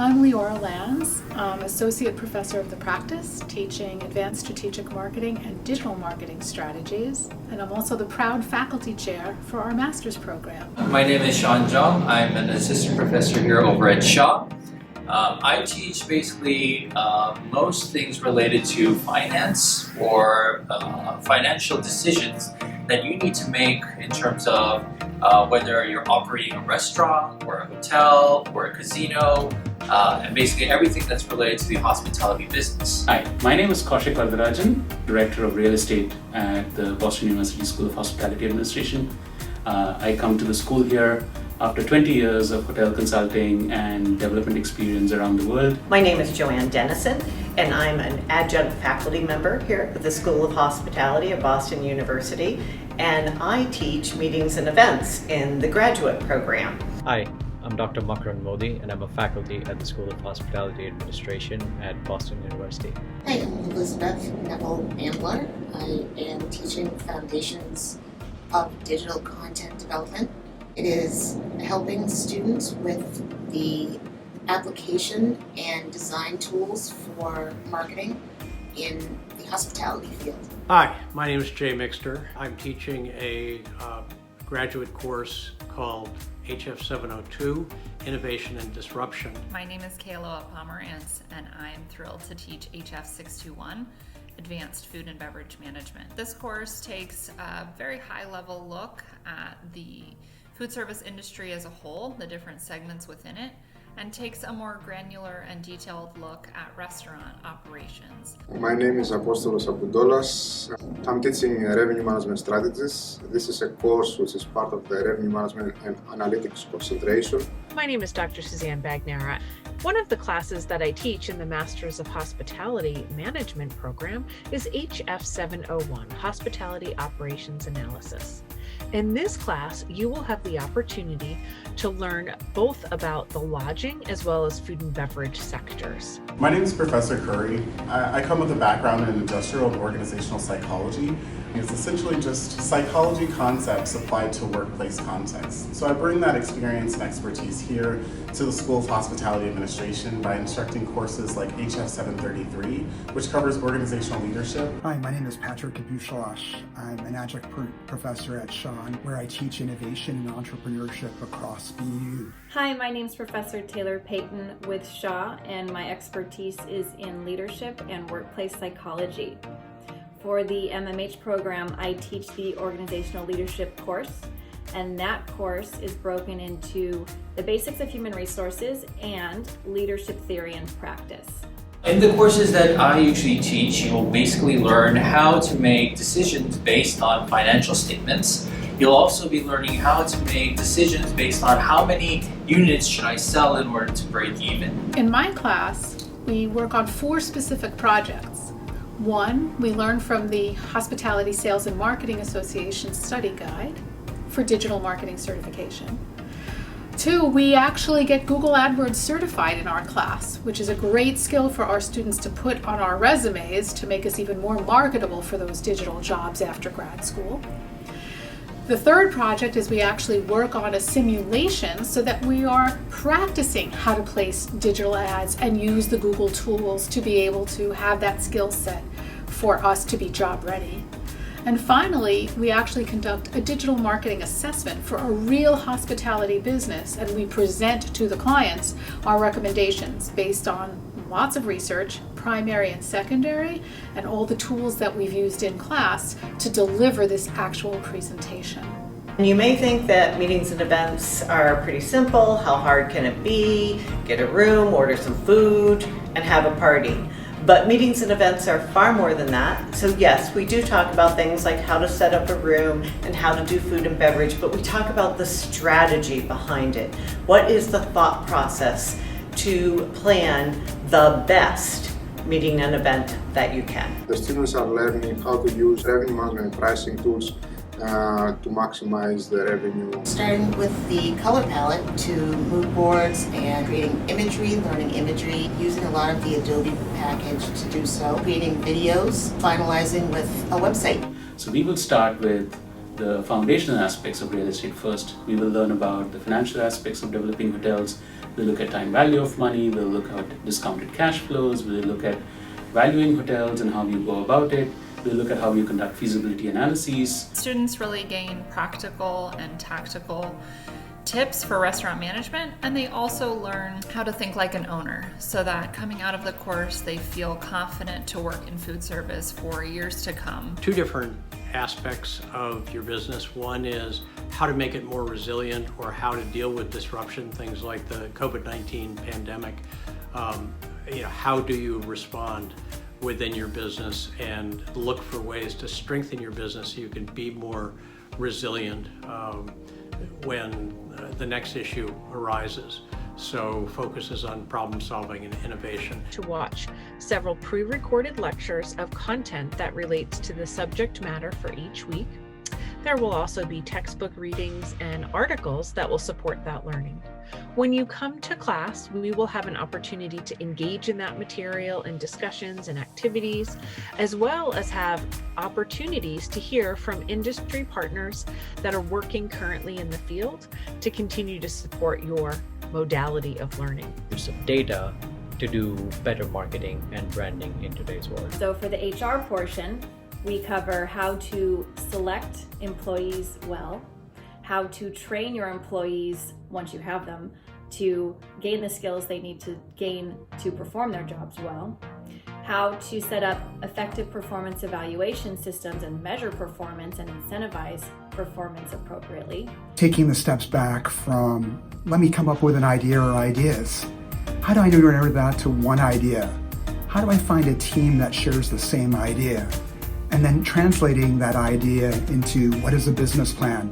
I'm Leora Lanz, Associate Professor of the Practice, teaching Advanced Strategic Marketing and Digital Marketing Strategies, and I'm also the proud Faculty Chair for our Master's Program. My name is Sean Jung. I'm an Assistant Professor here over at SHA. I teach basically most things related to finance or financial decisions that you need to make in terms of whether you're operating a restaurant or a hotel or a casino, and basically everything that's related to the hospitality business. Hi, my name is Kaushik Vardarajan, Director of Real Estate at the Boston University School of Hospitality Administration. I come to the school here after 20 years of hotel consulting and development experience around the world. My name is Joanne Dennison, and I'm an adjunct faculty member here at the School of Hospitality at Boston University, and I teach meetings and events in the graduate program. Hi, I'm Dr. Makran Modi, and I'm a faculty at the School of Hospitality Administration at Boston University. Hi, I'm Elizabeth Neville Ambler. I am teaching Foundations of Digital Content Development. It is helping students with the application and design tools for marketing in the hospitality field. Hi, my name is Jay Mixter. I'm teaching a graduate course called HF 702, Innovation and Disruption. My name is Kayla Pomerantz, and I'm thrilled to teach HF 621, Advanced Food and Beverage Management. This course takes a very high-level look at the food service industry as a whole, the different segments within it, and takes a more granular and detailed look at restaurant operations. My name is Apostolos Aboudolas. I'm teaching Revenue Management Strategies. This is a course which is part of the Revenue Management and Analytics concentration. My name is Dr. Suzanne Bagnara. One of the classes that I teach in the Masters of Hospitality Management program is HF 701, Hospitality Operations Analysis. In this class, you will have the opportunity to learn both about the lodging as well as food and beverage sectors. My name is Professor Curry. I come with a background in industrial and organizational psychology. It's essentially just psychology concepts applied to workplace contexts. So I bring that experience and expertise here to the School of Hospitality Administration by instructing courses like HF 733, which covers organizational leadership. Hi, my name is Patrick Kabushalash. I'm an adjunct professor at SHA, where I teach innovation and entrepreneurship across BU. Hi, my name is Professor Taylor Payton with SHA, and my expertise is in leadership and workplace psychology. For the MMH program, I teach the organizational leadership course, and that course is broken into the basics of human resources and leadership theory and practice. In the courses that I usually teach, you'll basically learn how to make decisions based on financial statements. You'll also be learning how to make decisions based on how many units should I sell in order to break even. In my class, we work on 4 specific projects. 1, we learn from the Hospitality Sales and Marketing Association study guide for digital marketing certification. 2, we actually get Google AdWords certified in our class, which is a great skill for our students to put on our resumes to make us even more marketable for those digital jobs after grad school. The 3rd project is we actually work on a simulation so that we are practicing how to place digital ads and use the Google tools to be able to have that skill set for us to be job ready. And finally, we actually conduct a digital marketing assessment for a real hospitality business, and we present to the clients our recommendations based on lots of research, primary and secondary, and all the tools that we've used in class to deliver this actual presentation. You may think that meetings and events are pretty simple. How hard can it be? Get a room, order some food, and have a party. But meetings and events are far more than that. So yes, we do talk about things like how to set up a room and how to do food and beverage, but we talk about the strategy behind it. What is the thought process to plan the best meeting and event that you can? The students are learning how to use revenue management and pricing tools to maximize the revenue. Starting with the color palette to mood boards and creating imagery, learning imagery, using a lot of the Adobe package to do so, creating videos, finalizing with a website. So we will start with the foundational aspects of real estate first. We will learn about the financial aspects of developing hotels. We'll look at time value of money, we'll look at discounted cash flows, we'll look at valuing hotels and how you go about it. We'll look at how you conduct feasibility analyses. Students really gain practical and tactical tips for restaurant management, and they also learn how to think like an owner, so that coming out of the course they feel confident to work in food service for years to come. Two different aspects of your business. One is how to make it more resilient, or how to deal with disruption, things like the COVID-19 pandemic. How do you respond within your business and look for ways to strengthen your business so you can be more resilient when the next issue arises. So focuses on problem solving and innovation. To watch several pre-recorded lectures of content that relates to the subject matter for each week. There will also be textbook readings and articles that will support that learning. When you come to class, we will have an opportunity to engage in that material in discussions and activities, as well as have opportunities to hear from industry partners that are working currently in the field to continue to support your modality of learning. Use some data to do better marketing and branding in today's world. So for the HR portion, we cover how to select employees well, how to train your employees once you have them to gain the skills they need to gain to perform their jobs well, how to set up effective performance evaluation systems and measure performance and incentivize performance appropriately. Taking the steps back from, let me come up with an idea or ideas. How do I narrow that to one idea? How do I find a team that shares the same idea? And then translating that idea into what is a business plan,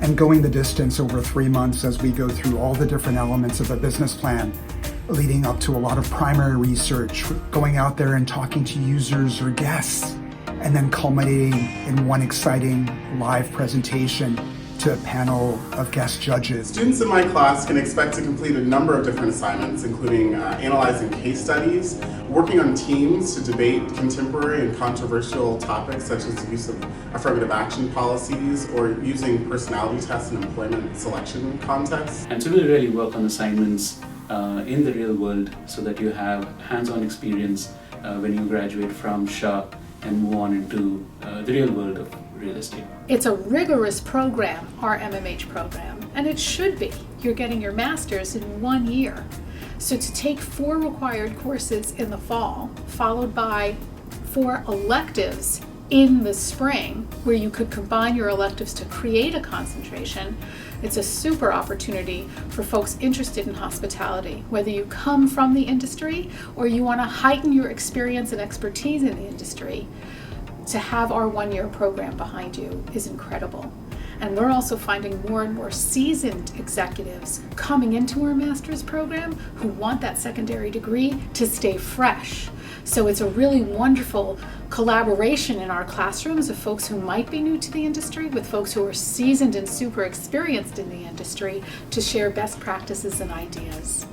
and going the distance over 3 months as we go through all the different elements of a business plan, leading up to a lot of primary research, going out there and talking to users or guests, and then culminating in one exciting live presentation to a panel of guest judges. Students in my class can expect to complete a number of different assignments, including analyzing case studies, working on teams to debate contemporary and controversial topics such as the use of affirmative action policies, or using personality tests in employment selection contexts. And so we'll really work on assignments in the real world so that you have hands-on experience when you graduate from SHA and move on into the real world of real estate. It's a rigorous program, our MMH program, and it should be. You're getting your master's in 1 year. So to take 4 required courses in the fall, followed by 4 electives in the spring, where you could combine your electives to create a concentration, it's a super opportunity for folks interested in hospitality. Whether you come from the industry or you want to heighten your experience and expertise in the industry, to have our 1-year program behind you is incredible. And we're also finding more and more seasoned executives coming into our master's program who want that secondary degree to stay fresh. So it's a really wonderful collaboration in our classrooms of folks who might be new to the industry with folks who are seasoned and super experienced in the industry to share best practices and ideas.